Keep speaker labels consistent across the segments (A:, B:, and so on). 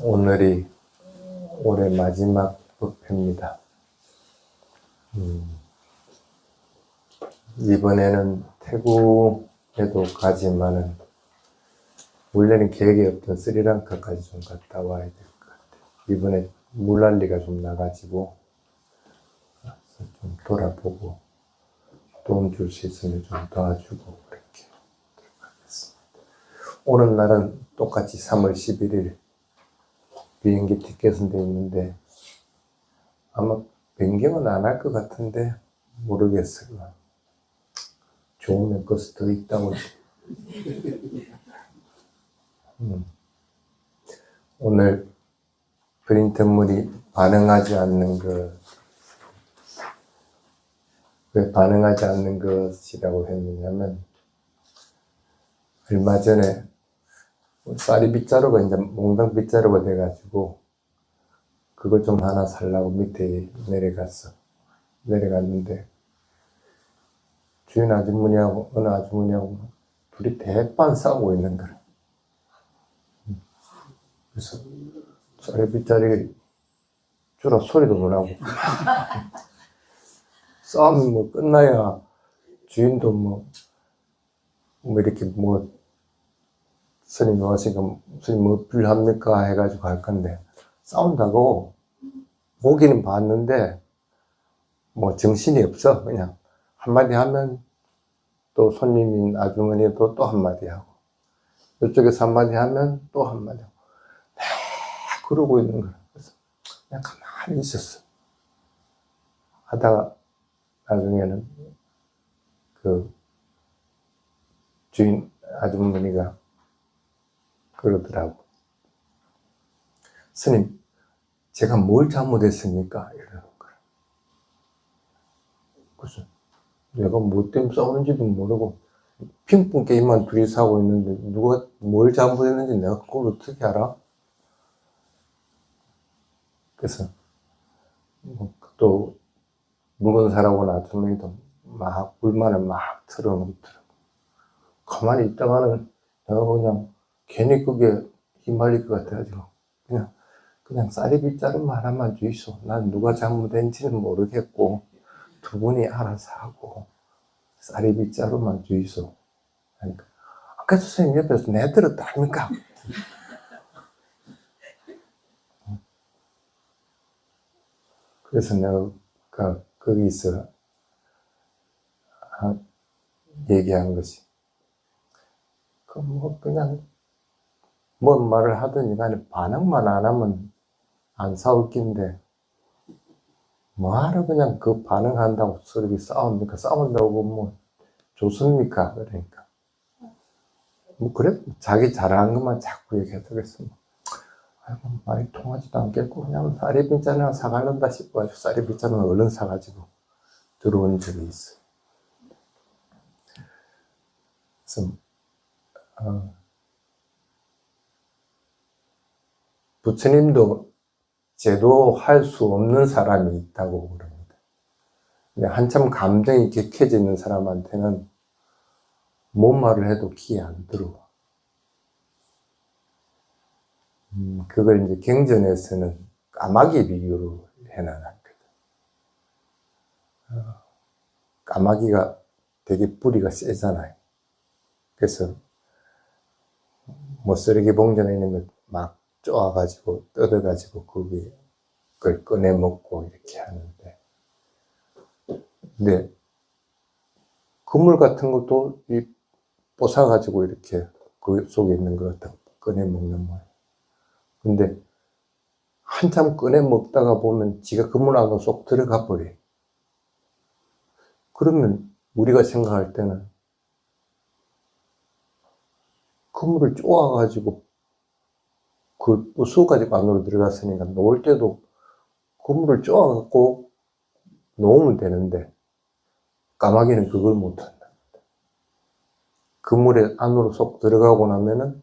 A: 오늘이 올해 마지막 법회입니다. 이번에는 태국에도 가지만은 원래는 계획이 없던 스리랑카까지 좀 갔다 와야 될 것 같아요. 이번에 물난리가 좀 나가지고 좀 돌아보고 도움 줄 수 있으면 좀 도와주고 그렇게 들어가겠습니다. 오는 날은 똑같이 3월 11일 비행기 티켓은 돼 있는데 아마 변경은 안 할 것 같은데 모르겠어요. 좋으면 버스 더 있다고. 오늘 프린트물이 반응하지 않는 것, 왜 반응하지 않는 것이라고 했느냐면 얼마 전에 쌀이 빗자루가 이제 몽당 빗자루가 돼가지고 그거 좀 하나 살라고 밑에 내려갔는데 주인 아주머니하고 어느 아주머니하고 둘이 대판 싸우고 있는 거야. 그래서 쌀이 빗자루 주라 소리도 못 하고 싸움이 뭐 끝나야 주인도 뭐 이렇게 뭐 스님 왔으니까 스님 뭐 필요합니까 해가지고 갈 건데 싸운다고 보기는 봤는데 뭐 정신이 없어. 그냥 한마디 하면 또 손님인 아주머니도 또 한마디 하고 이쪽에서 한마디 하면 또 한마디 하고 그러고 있는 거야. 그래서 그냥 가만히 있었어. 하다가 나중에는 그 주인 아주머니가 그러더라고. 스님, 제가 뭘 잘못했습니까? 이러는 거야. 그래서 내가 뭐 때문에 싸우는지도 모르고 핑퐁 게임만 둘이서 하고 있는데 누가 뭘 잘못했는지 내가 그걸 어떻게 알아? 그래서 또 물건 사라고 온 아주머니도 막 불만을 막 털어놓더라고. 가만히 있다가는 내가 그냥 괜히 그게 휘말릴 것 같아가지고 그냥 쌀이 빗자루만 하나만 주이소. 난 누가 잘못했는지는 모르겠고 두 분이 알아서 하고 쌀이 빗자루만 주이소. 그러니까 아까 선생님 옆에서 내 들었다 아닙니까? 그래서 내가 거기서 얘기한 것이 그냥 뭔 말을 하더니 간에 반응만 안 하면 안 싸울 낀데 뭐하러 그냥 그 반응한다고 서로 싸웁니까? 싸운다고 뭐 좋습니까? 그러니까 뭐 그래 자기 잘하는 것만 자꾸 얘기하더랬어. 아이고 말이 통하지도 않겠고 그냥 쌀이 빗자루 하나 사갈란다 싶어가지고 쌀이 빗자루는 얼른 사가지고 들어온 적이 있어. 그래서 부처님도 제도할 수 없는 사람이 있다고 그럽니다. 근데 한참 감정이 격해지는 사람한테는 뭔 말을 해도 귀에 안 들어와. 그걸 이제 경전에서는 까마귀 비유로 해놨거든. 까마귀가 되게 뿌리가 세잖아요. 그래서 뭐 쓰레기 봉지에 있는 걸 막 쪼아가지고 뜯어가지고 그걸 꺼내 먹고 이렇게 하는데, 근데 그물 같은 것도 뽀사가지고 이렇게 그 속에 있는 걸 다 꺼내 먹는 거예요. 근데 한참 꺼내 먹다가 보면 지가 그물 안으로 쏙 들어가 버려. 그러면 우리가 생각할 때는 그물을 쪼아가지고 그 부숴가지고 안으로 들어갔으니까 놓을 때도 그물을 쪼아갖고 놓으면 되는데 까마귀는 그걸 못한다. 그물에 안으로 쏙 들어가고 나면은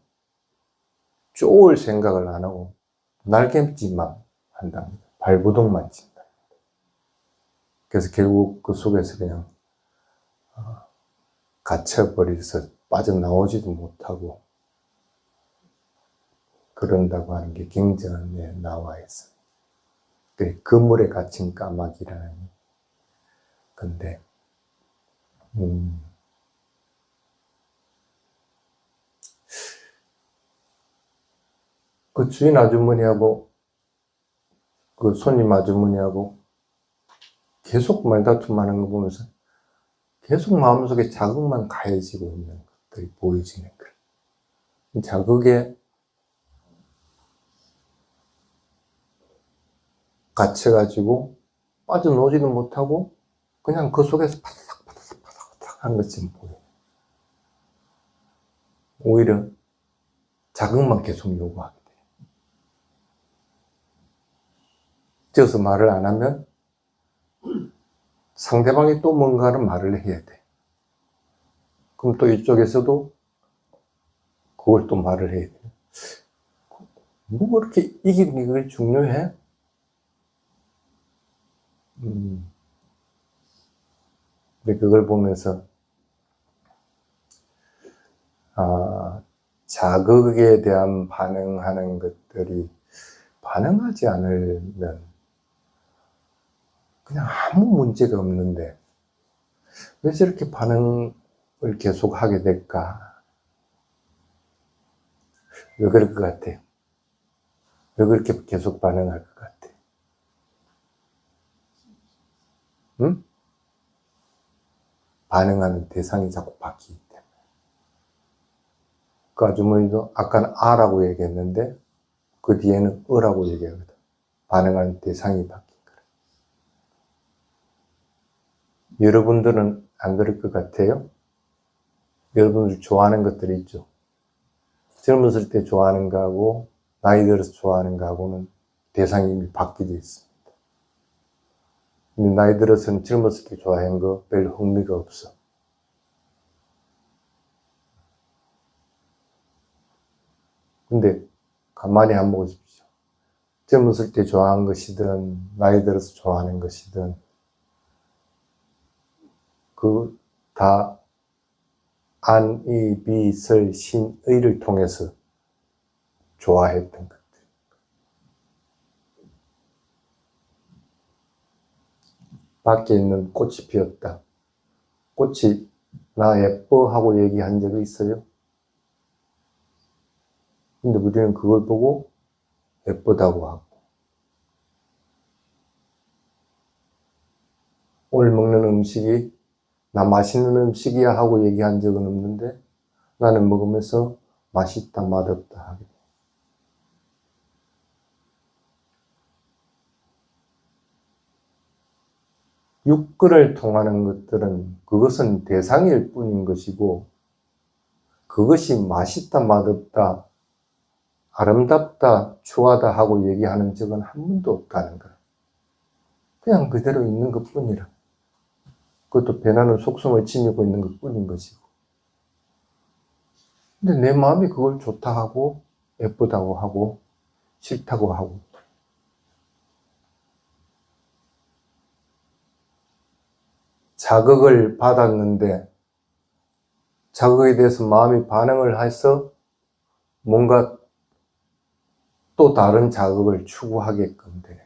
A: 쪼을 생각을 안 하고 날갯짓만 한답니다. 발부동만 친다. 그래서 결국 그 속에서 그냥 갇혀버려서 빠져나오지도 못하고 그런다고 하는 게 경전에 나와 있어요. 그래, 그물에 갇힌 까마귀라는 건데, 그 주인 아주머니하고 그 손님 아주머니하고 계속 말다툼하는 거 보면서 계속 마음속에 자극만 가해지고 있는 것들이 보여지는 거예요. 자극에 갇혀가지고 빠져나오지도 못하고 그냥 그 속에서 파닥파닥 하는 것처럼 보여요. 오히려 자극만 계속 요구하게 돼요. 뛰어서 말을 안 하면 상대방이 또 뭔가를 말을 해야 돼. 그럼 또 이쪽에서도 그걸 또 말을 해야 돼. 뭐 그렇게 이기는 게 그게 중요해? 근데 그걸 보면서 자극에 대한 반응하는 것들이 반응하지 않으면 그냥 아무 문제가 없는데 왜 저렇게 반응을 계속 하게 될까? 왜 그럴 것 같아요? 왜 그렇게 계속 반응할 것 같아? 응? 반응하는 대상이 자꾸 바뀌기 때문에. 그 아주머니도 아까는 아라고 얘기했는데 그 뒤에는 어라고 얘기하거든. 반응하는 대상이 바뀐 거라. 여러분들은 안 그럴 것 같아요? 여러분들 좋아하는 것들이 있죠. 젊었을 때 좋아하는 거하고 나이 들어서 좋아하는 거하고는 대상이 이미 바뀌어 있습니다. 근데 나이 들어서는 젊었을 때 좋아한 거 별로 흥미가 없어. 근데 가만히 한번 보십시오. 젊었을 때 좋아한 것이든 나이 들어서 좋아하는 것이든 그 다 안, 이, 비, 설, 신, 의를 통해서 좋아했던 것들. 밖에 있는 꽃이 피었다. 꽃이 나 예뻐 하고 얘기한 적이 있어요? 근데 우리는 그걸 보고 예쁘다고 하고 오늘 먹는 음식이 나 맛있는 음식이야 하고 얘기한 적은 없는데 나는 먹으면서 맛있다 맛없다 하게 돼. 육근을 통하는 것들은 그것은 대상일 뿐인 것이고 그것이 맛있다 맛없다 아름답다 추하다 하고 얘기하는 적은 한 번도 없다는 거야. 그냥 그대로 있는 것 뿐이라. 그것도 변하는 속성을 지니고 있는 것 뿐인 것이고. 근데 내 마음이 그걸 좋다 하고 예쁘다고 하고 싫다고 하고 자극을 받았는데 자극에 대해서 마음이 반응을 해서 뭔가 또 다른 자극을 추구하게끔 되는 거예요.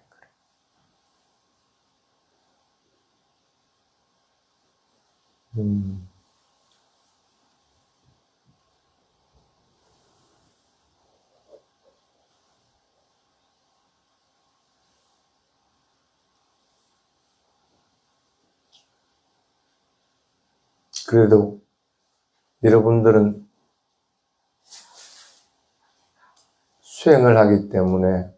A: 그래도 여러분들은 수행을 하기 때문에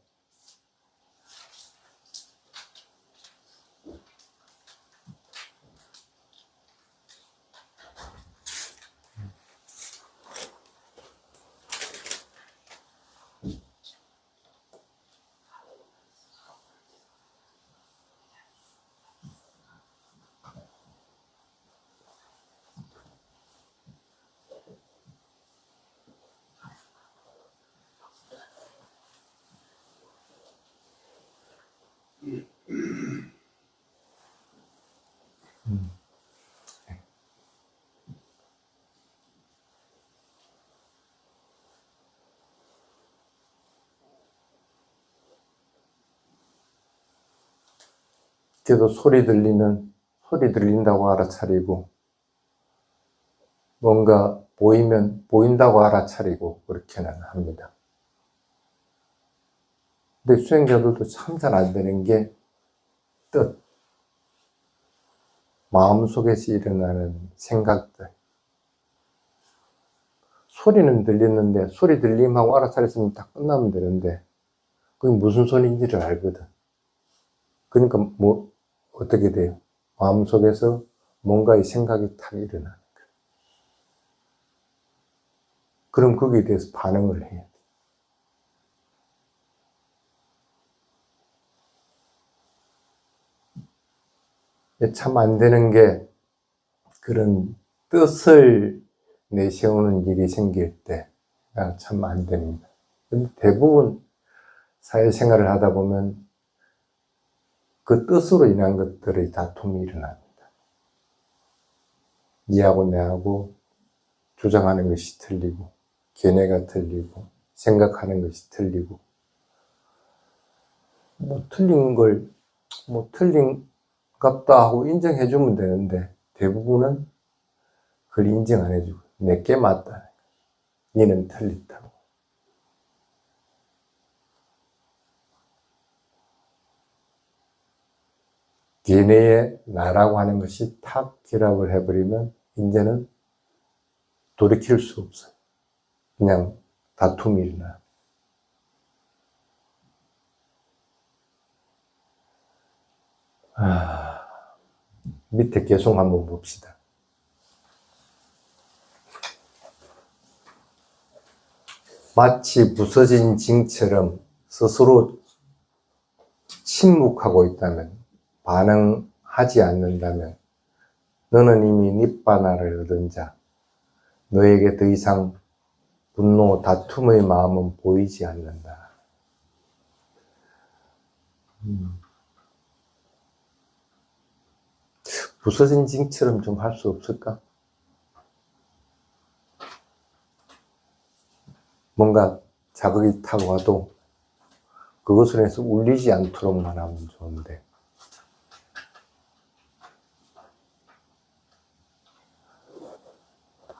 A: 밖에도 소리 들리면 소리 들린다고 알아차리고, 뭔가 보이면 보인다고 알아차리고 그렇게는 합니다. 근데 수행자들도 참 잘 안 되는 게 뜻, 마음속에서 일어나는 생각들. 소리는 들리는데 소리 들림하고 알아차렸으면 다 끝나면 되는데 그게 무슨 소리인지를 알거든. 그러니까 뭐 어떻게 돼요? 마음속에서 뭔가의 생각이 탁 일어나는 거예요. 그럼 거기에 대해서 반응을 해야 돼. 참 안 되는 게 그런 뜻을 내세우는 일이 생길 때 참 안 됩니다. 근데 대부분 사회생활을 하다 보면 그 뜻으로 인한 것들의 다툼이 일어납니다. 니하고 내하고 주장하는 것이 틀리고, 견해가 틀리고, 생각하는 것이 틀리고, 틀린 같다 하고 인정해주면 되는데, 대부분은 그걸 인정 안 해주고, 내게 맞다. 니는 틀렸다고. 견해에 나라고 하는 것이 탁 결합을 해버리면, 이제는 돌이킬 수 없어요. 그냥 다툼이 일어나요. 밑에 계속 한번 봅시다. 마치 부서진 징처럼 스스로 침묵하고 있다면, 반응하지 않는다면, 너는 이미 닛바나를 얻은 자, 너에게 더 이상 분노, 다툼의 마음은 보이지 않는다. 부서진 징처럼 좀 할 수 없을까? 뭔가 자극이 타고 와도 그것을 해서 울리지 않도록만 하면 좋은데,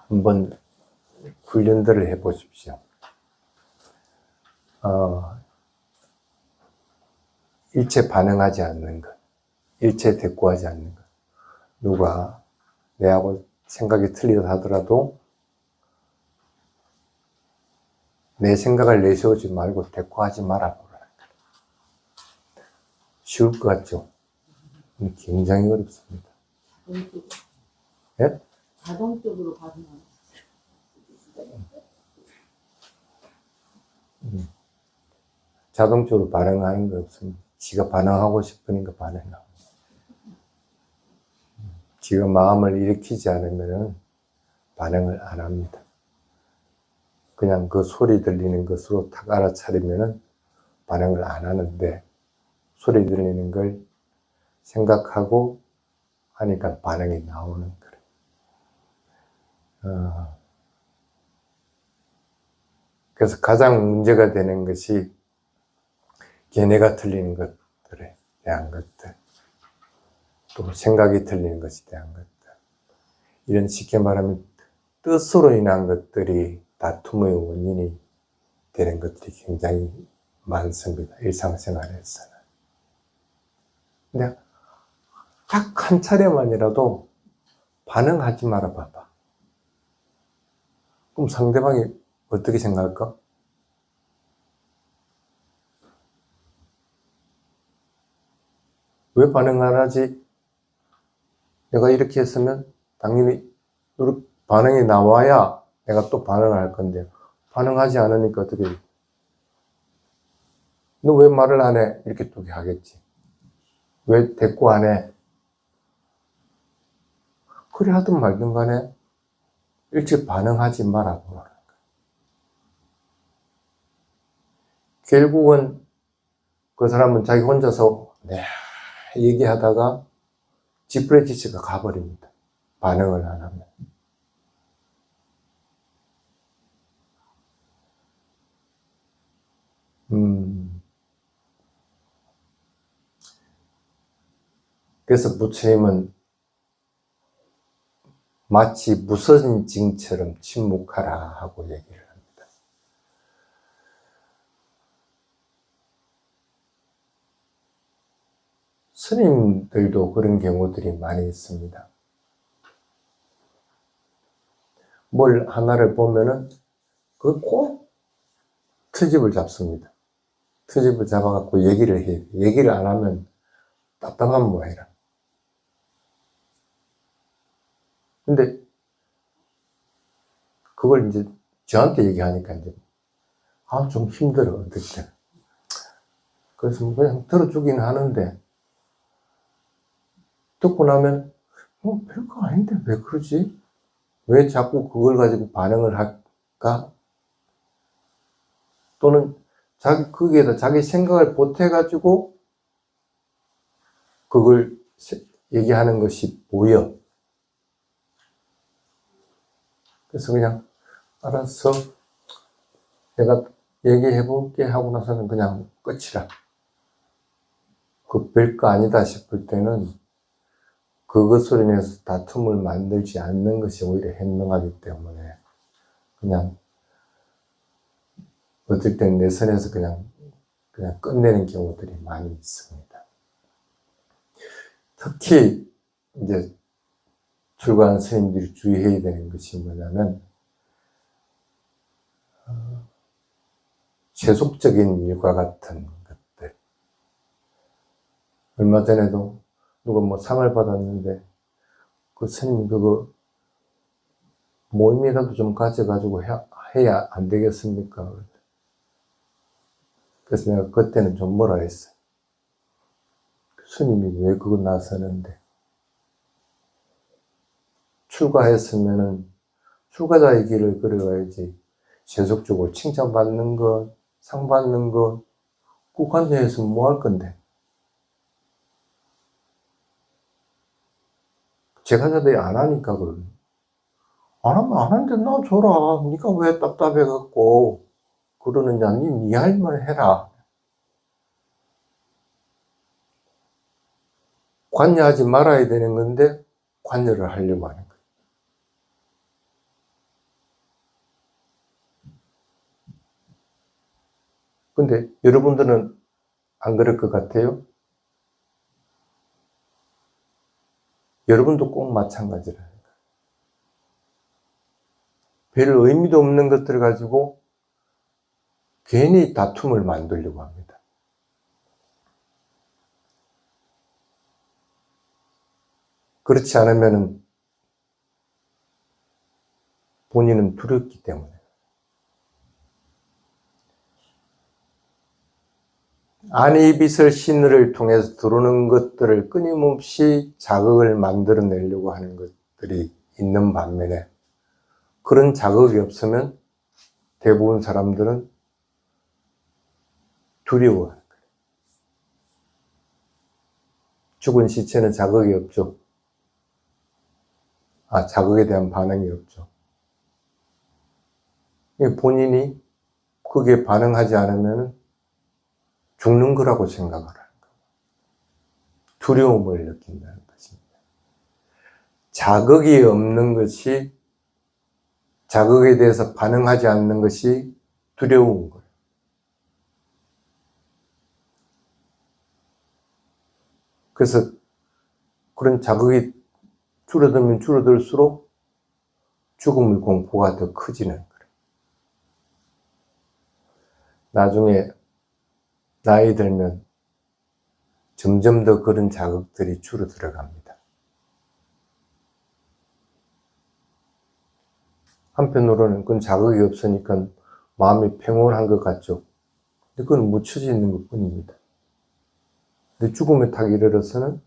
A: 한번 훈련들을 해보십시오. 일체 반응하지 않는 것, 일체 대꾸하지 않는 것. 누가 내하고 생각이 틀리다 하더라도 내 생각을 내세우지 말고 대꾸하지 말아보라. 쉬울 것 같죠? 굉장히 어렵습니다. 예?
B: 자동적으로 반응하는.
A: 자동적으로 반응하는 거 없습니다. 지가 반응하고 싶으니까 반응하고. 지가 마음을 일으키지 않으면 반응을 안 합니다. 그냥 그 소리 들리는 것으로 탁 알아차리면 반응을 안 하는데, 소리 들리는 걸 생각하고 하니까 반응이 나오는 거예요. 그래서 가장 문제가 되는 것이 견해가 틀리는 것들에 대한 것들, 또 생각이 틀리는 것에 대한 것들, 이런 쉽게 말하면 뜻으로 인한 것들이 다툼의 원인이 되는 것들이 굉장히 많습니다. 일상생활에서는. 근데 딱 한 차례만이라도 반응하지 말아 봐봐. 그럼 상대방이 어떻게 생각할까? 왜 반응 안 하지? 내가 이렇게 했으면 당연히 반응이 나와야 내가 또 반응을 할 건데, 반응하지 않으니까 어떻게 돼? 너 왜 말을 안 해? 이렇게 또 하겠지. 왜 대꾸 안 해? 그래 하든 말든 간에 일찍 반응하지 말아 보라는 거야. 결국은 그 사람은 자기 혼자서 얘기하다가 지프레지스가 가버립니다. 반응을 안 하면. 그래서 부처님은 마치 무선징처럼 침묵하라 하고 얘기를 합니다. 스님들도 그런 경우들이 많이 있습니다. 뭘 하나를 보면은 그 꼭 트집을 잡습니다. 트집을 잡아갖고 얘기를 해요. 얘기를 안 하면 답답한 모양이라. 근데 그걸 이제 저한테 얘기하니까 이제 좀 힘들어 어떨 때. 그래서 뭐 그냥 들어주긴 하는데 듣고 나면 별거 아닌데 왜 그러지? 왜 자꾸 그걸 가지고 반응을 할까? 또는 거기에다 자기 생각을 보태가지고 그걸 얘기하는 것이 보여. 그래서 그냥 알았어. 내가 얘기해볼게 하고 나서는 그냥 끝이라. 그 별거 아니다 싶을 때는 그것으로 인해서 다툼을 만들지 않는 것이 오히려 현명하기 때문에 그냥 어떨 땐 내 선에서 그냥 끝내는 경우들이 많이 있습니다. 특히 이제 출가한 스님들이 주의해야 되는 것이 뭐냐면 세속적인 일과 같은 것들. 얼마 전에도 누가 뭐 상을 받았는데 그 스님 그거 모임이라도 좀 가져가지고 해야 안 되겠습니까? 그래서 내가 그때는 좀 뭐라 했어요. 스님이 왜 그거 나서는데? 출가했으면은 출가자의 길을 걸어가야지. 세속적으로 칭찬받는 것, 상 받는 것, 국한대에서 뭐 할 건데? 제가자들이 안 하니까 그러네. 안 하면 안 하는데 나 줘라. 네가 왜 답답해갖고 그러느냐. 네 할 말 해라. 관여하지 말아야 되는 건데 관여를 하려고 하는 거예요. 근데 여러분들은 안 그럴 것 같아요? 여러분도 꼭 마찬가지라는 거예요. 별 의미도 없는 것들을 가지고 괜히 다툼을 만들려고 합니다. 그렇지 않으면 본인은 두렵기 때문에. 안이빛을 신을 통해서 들어오는 것들을 끊임없이 자극을 만들어내려고 하는 것들이 있는 반면에 그런 자극이 없으면 대부분 사람들은 두려워하는 거예요. 죽은 시체는 자극이 없죠. 자극에 대한 반응이 없죠. 본인이 그게 반응하지 않으면 죽는 거라고 생각을 하는 거예요. 두려움을 느낀다는 것입니다. 자극이 없는 것이, 자극에 대해서 반응하지 않는 것이 두려운 거예요. 그래서 그런 자극이 줄어들면 줄어들수록 죽음의 공포가 더 커지는 거예요. 나중에 나이 들면 점점 더 그런 자극들이 줄어들어 갑니다. 한편으로는 그건 자극이 없으니까 마음이 평온한 것 같죠. 근데 그건 묻혀져 있는 것 뿐입니다. 근데 죽음에 탁 이르러서는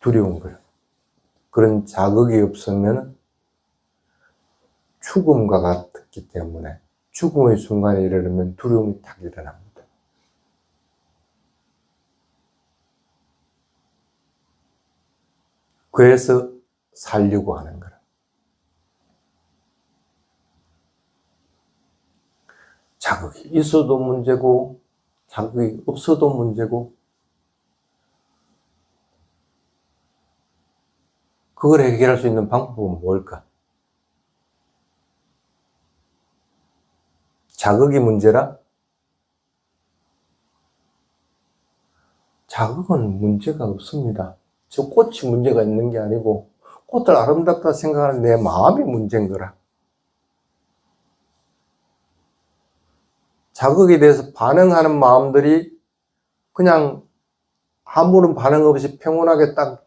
A: 두려운 거예요. 그런 자극이 없으면 죽음과 같기 때문에 죽음의 순간에 이르르면 두려움이 탁 일어납니다. 그래서 살려고 하는 거예요. 자극이 있어도 문제고 자극이 없어도 문제고 그걸 해결할 수 있는 방법은 뭘까? 자극이 문제라? 자극은 문제가 없습니다. 저 꽃이 문제가 있는 게 아니고 꽃을 아름답다 생각하는 내 마음이 문제인 거라. 자극에 대해서 반응하는 마음들이 그냥 아무런 반응 없이 평온하게 딱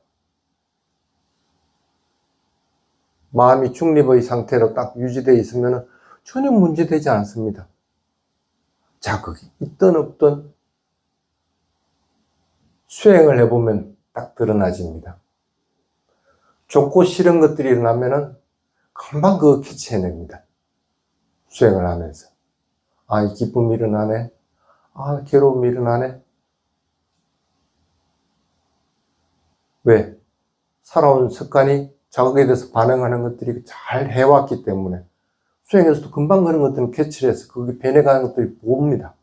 A: 마음이 중립의 상태로 딱 유지되어 있으면 전혀 문제되지 않습니다. 자극이 있든 없든 수행을 해보면 딱 드러나집니다. 좋고 싫은 것들이 일어나면은 금방 그거 캐치해냅니다. 수행을 하면서. 아, 이 기쁨이 일어나네. 아, 괴로움이 일어나네. 왜? 살아온 습관이 자극에 대해서 반응하는 것들이 잘 해왔기 때문에 수행에서도 금방 그런 것들은 캐치를 해서 그게 변해가는 것들이 보입니다.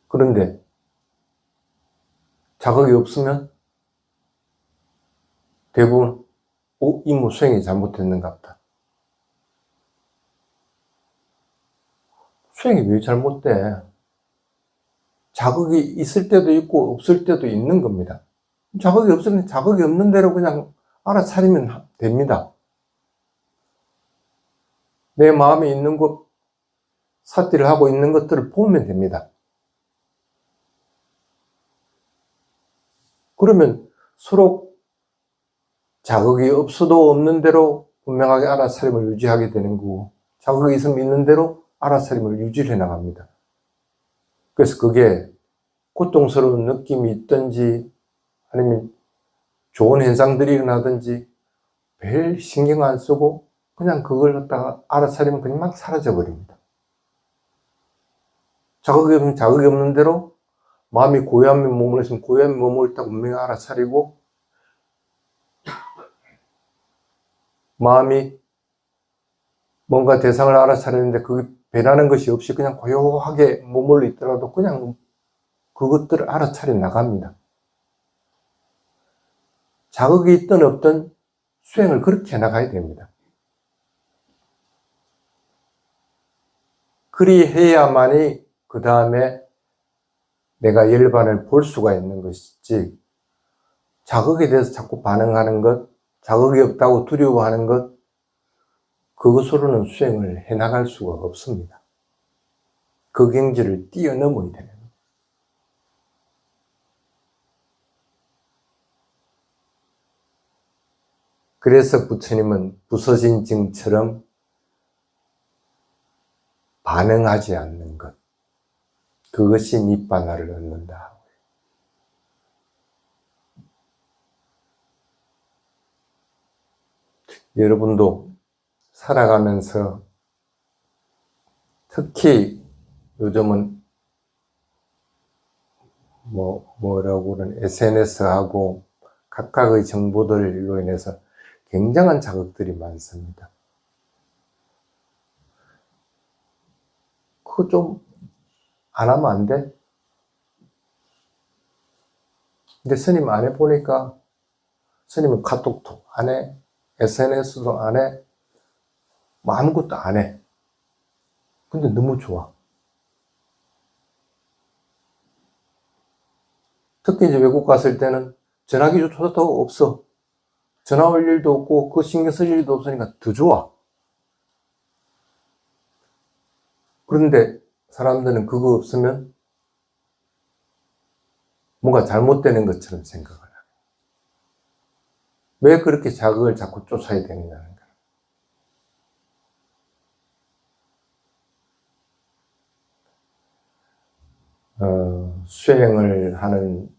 A: 그런데 자극이 없으면 대부분 이모 수행이 잘못됐는가 보다. 수행이 왜 잘못돼? 자극이 있을 때도 있고 없을 때도 있는 겁니다. 자극이 없으면 자극이 없는 대로 그냥 알아차리면 됩니다. 내 마음에 있는 것, 사티를 하고 있는 것들을 보면 됩니다. 그러면 서로 자극이 없어도 없는 대로 분명하게 알아차림을 유지하게 되는 거고, 자극이 있으면 있는 대로 알아차림을 유지해 나갑니다. 그래서 그게 고통스러운 느낌이 있든지 아니면 좋은 현상들이 일어나든지 별 신경 안 쓰고 그냥 그걸 갖다가 알아차리면 그냥 막 사라져 버립니다. 자극이 없는 대로 마음이 고요함에 머물러 있으면 고요함에 머물러 있다고 분명히 알아차리고, 마음이 뭔가 대상을 알아차리는데 그게 변하는 것이 없이 그냥 고요하게 머물러 있더라도 그냥 그것들을 알아차려 나갑니다. 자극이 있든 없든 수행을 그렇게 해나가야 됩니다. 그리 해야만이 그 다음에 내가 열반을 볼 수가 있는 것이지, 자극에 대해서 자꾸 반응하는 것, 자극이 없다고 두려워하는 것, 그것으로는 수행을 해나갈 수가 없습니다. 그 경지를 뛰어넘어야 됩니다. 그래서 부처님은 부서진 증처럼 반응하지 않는 것, 그것이 니빠나를 얻는다. 여러분도 살아가면서 특히 요즘은 뭐라고 그러는 SNS하고 각각의 정보들로 인해서 굉장한 자극들이 많습니다. 그거 좀 안 하면 안 돼? 근데 스님 안 해보니까 스님은 카톡도 안 해, SNS도 안 해, 뭐 아무것도 안 해. 근데 너무 좋아. 특히 이제 외국 갔을 때는 전화기조차도 없어. 전화 올 일도 없고 그 신경 쓸 일도 없으니까 더 좋아. 그런데 사람들은 그거 없으면 뭔가 잘못되는 것처럼 생각을 해요. 왜 그렇게 자극을 자꾸 쫓아야 되느냐는 거예요. 수행을 하는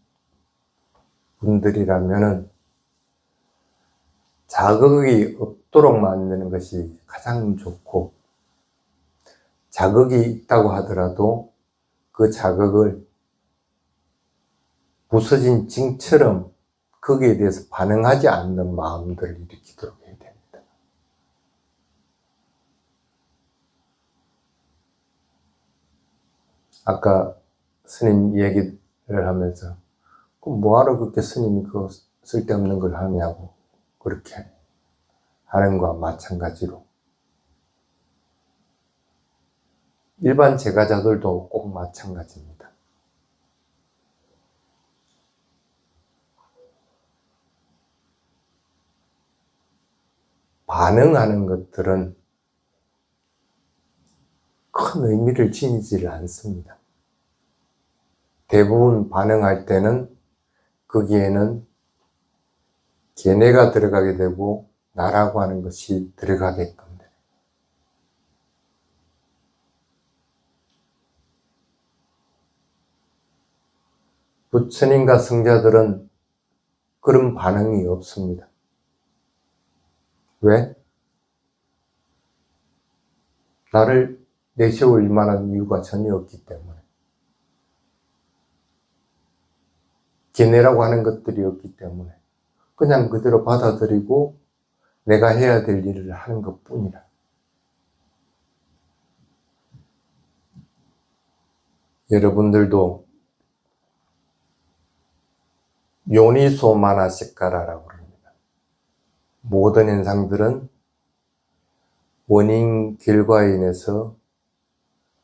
A: 분들이라면은 자극이 없도록 만드는 것이 가장 좋고, 자극이 있다고 하더라도 그 자극을 부서진 징처럼 거기에 대해서 반응하지 않는 마음들을 일으키도록 해야 됩니다. 아까 스님 얘기를 하면서 그럼 뭐하러 그렇게 스님이 그 쓸데없는 걸 하냐고 그렇게 하는 거와 마찬가지로 일반 제가자들도 꼭 마찬가지입니다. 반응하는 것들은 큰 의미를 지니지를 않습니다. 대부분 반응할 때는 거기에는 걔네가 들어가게 되고 나라고 하는 것이 들어가게끔 돼요. 부처님과 성자들은 그런 반응이 없습니다. 왜? 나를 내세울 만한 이유가 전혀 없기 때문에. 걔네라고 하는 것들이 없기 때문에 그냥 그대로 받아들이고 내가 해야 될 일을 하는 것 뿐이라. 여러분들도 요니소 마나시카라라고 합니다. 모든 현상들은 원인 결과에 인해서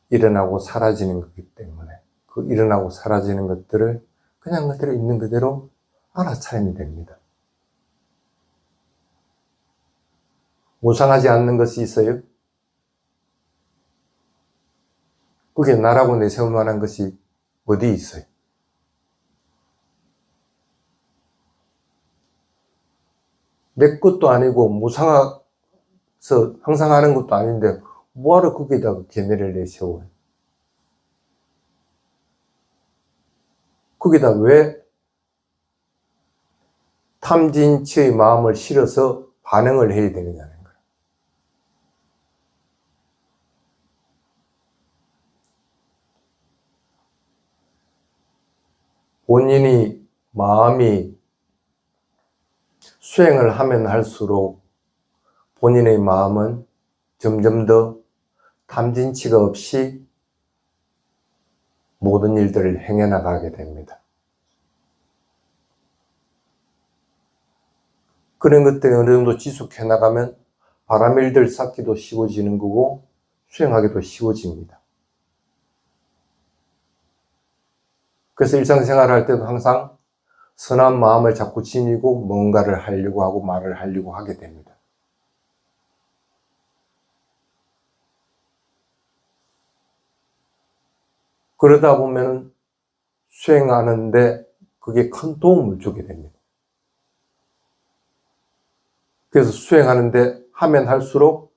A: 일어나고 사라지는 거기 때문에 그 일어나고 사라지는 것들을 그냥 그대로 있는 그대로 알아차리면 됩니다. 무상하지 않는 것이 있어요? 그게 나라고 내세울 만한 것이 어디 있어요? 내 것도 아니고 무상해서 항상 하는 것도 아닌데 뭐하러 거기에다가 걔네를 내세워요? 거기다 왜 탐진치의 마음을 실어서 반응을 해야 되느냐는 거예요. 본인이 마음이 수행을 하면 할수록 본인의 마음은 점점 더 탐진치가 없이 모든 일들을 행해나가게 됩니다. 그런 것들이 어느 정도 지속해 나가면 바람일들 쌓기도 쉬워지는 거고 수행하기도 쉬워집니다. 그래서 일상생활을 할 때도 항상 선한 마음을 자꾸 지니고 뭔가를 하려고 하고 말을 하려고 하게 됩니다. 그러다 보면 수행하는데 그게 큰 도움을 주게 됩니다. 그래서 수행하는데 하면 할수록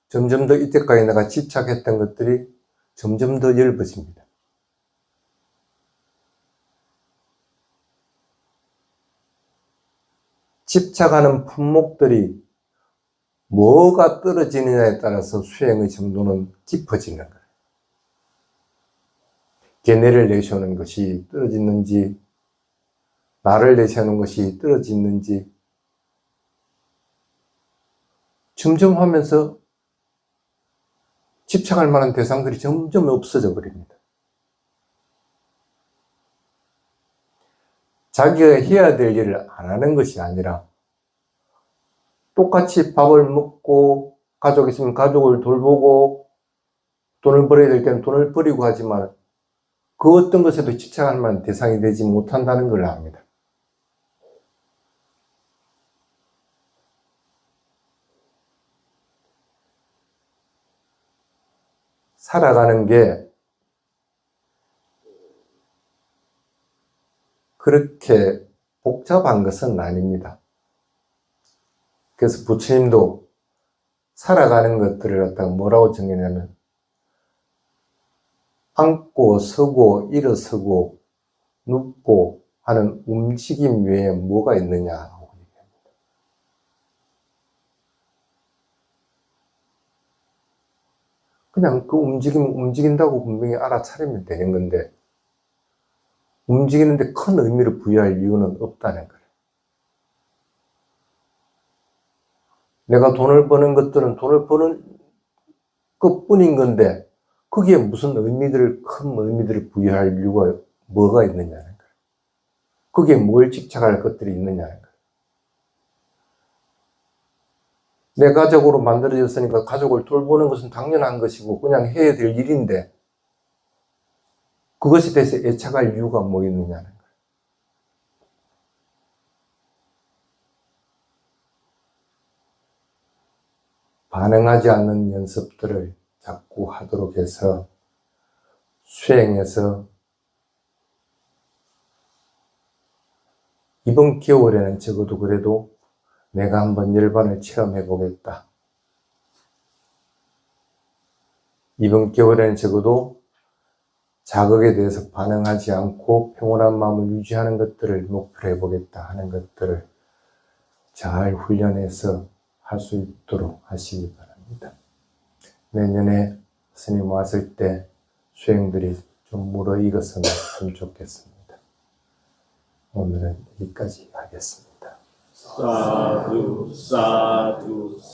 A: 점점 더 이때까지 내가 집착했던 것들이 점점 더 엷어집니다. 집착하는 품목들이 뭐가 떨어지느냐에 따라서 수행의 정도는 깊어지는 거예요. 걔네를 내세우는 것이 떨어지는지, 나를 내세우는 것이 떨어지는지, 점점 하면서 집착할 만한 대상들이 점점 없어져 버립니다. 자기가 해야 될 일을 안 하는 것이 아니라 똑같이 밥을 먹고 가족 있으면 가족을 돌보고 돈을 벌어야 될 때는 돈을 버리고 하지만 그 어떤 것에도 집착할 만한 대상이 되지 못한다는 걸 압니다. 살아가는 게 그렇게 복잡한 것은 아닙니다. 그래서 부처님도 살아가는 것들을 갖다가 뭐라고 정의냐면 앉고 서고 일어서고 눕고 하는 움직임 외에 뭐가 있느냐고 얘기합니다. 그냥 그 움직인다고 분명히 알아차리면 되는 건데 움직이는데 큰 의미를 부여할 이유는 없다는 거예요. 내가 돈을 버는 것들은 돈을 버는 것뿐인 건데 거기에 무슨 큰 의미들을 부여할 이유가 뭐가 있느냐는 거예요. 거기에 뭘 집착할 것들이 있느냐는 거예요. 내 가족으로 만들어졌으니까 가족을 돌보는 것은 당연한 것이고 그냥 해야 될 일인데 그것에 대해서 애착할 이유가 뭐 있느냐는 거예요. 반응하지 않는 연습들을 자꾸 하도록 해서 수행해서 이번 겨울에는 적어도 그래도 내가 한번 열반을 체험해 보겠다. 이번 겨울에는 적어도 자극에 대해서 반응하지 않고 평온한 마음을 유지하는 것들을 목표로 해보겠다 하는 것들을 잘 훈련해서 할 수 있도록 하시기 바랍니다. 내년에 스님 왔을 때 수행들이 좀 무르익었으면 참 좋겠습니다. 오늘은 여기까지 하겠습니다.
C: 사두, 사두.